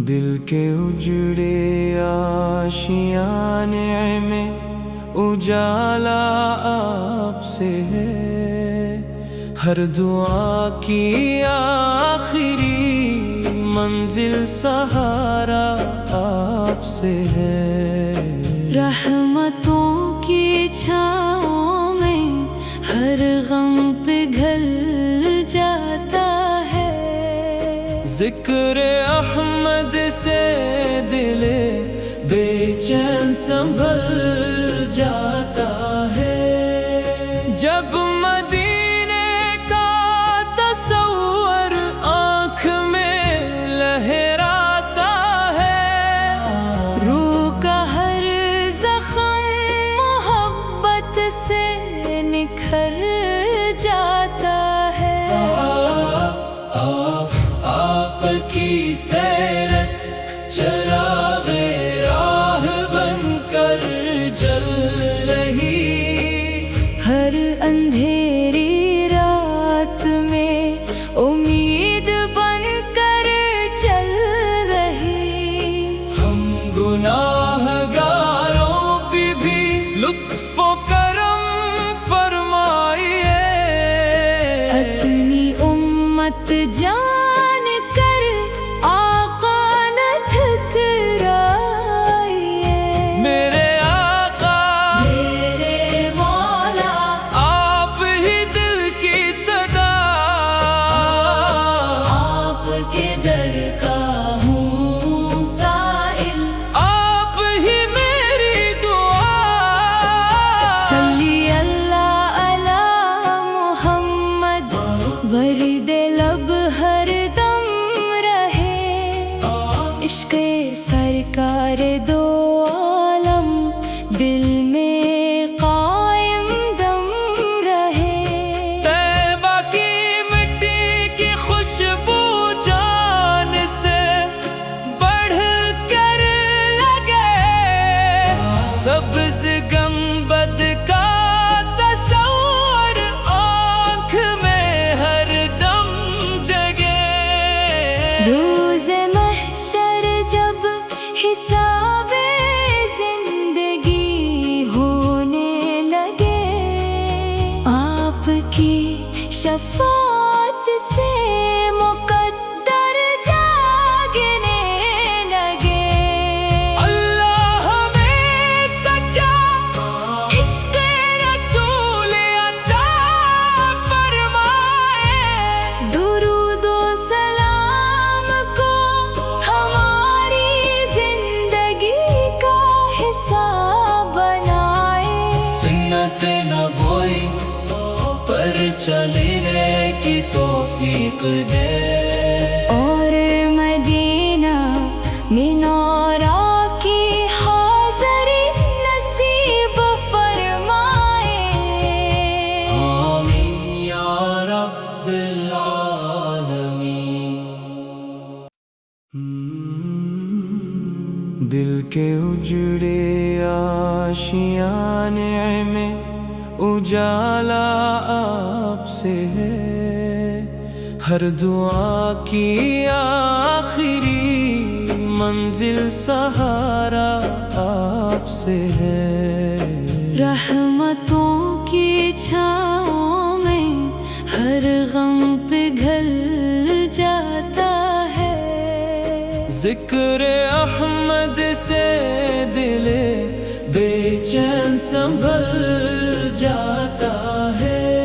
دل کے اجڑے آشیانے میں اجالا آپ سے ہے، ہر دعا کی آخری منزل سہارا آپ سے ہے۔ رحمتوں کی چھاؤں میں ہر غم پگھل جاتا ہے، ذکر احمد سے دل بے چین سنبھل جاتا ہے۔ جب مدینے کا تصور آنکھ میں لہراتا ہے، روح کا ہر زخم محبت سے نکھر جاتا ہے۔ آپ کی سیرت چراغ راہ بن کر جل رہی، ہر اندھیری رات میں امید بن کر چل رہی۔ ہم گناہ گاروں پہ بھی لطف و کرم فرمائیے، اپنی امت جان کر آقا نہ ٹھکرائیے۔ میرے آقا میرے مولا آپ ہی دل کی صدا، آپ کے در کا ہوں سائل، آپ ہی میری دعا۔ صلی اللہ علی محمد، ورد لب ہر دم رہے، عشق سرکار دو عالم دل میں قائم دم رہے۔ طیبہ کی مٹی کی خوشبو جان سے بڑھ کر لگے، سبز گنبد کا تصور آنکھ میں ہر دم جگے۔ روز محشر جب حساب زندگی ہونے لگے، آپ کی شفاعت سے مقدر جاگنے لگے۔ اللہ ہمیں سچا عشق رسول عطا فرمائے، درود و سلام کو ہماری زندگی کا حصہ بنائے۔ سنت نبوی پر چلنے کی توفیق دے، اور مدینہ منورہ کی حاضری نصیب فرمائے۔ آمین یا رب العالمین۔ دل کے اجڑے آشیانے میں اجالا آپ سے ہے، ہر دعا کی آخری منزل سہارا آپ سے ہے۔ رحمتوں کی چھاؤں میں ہر غم پگھل جاتا ہے، ذکر احمد سے دل بے چین سنبھل جاتا ہے۔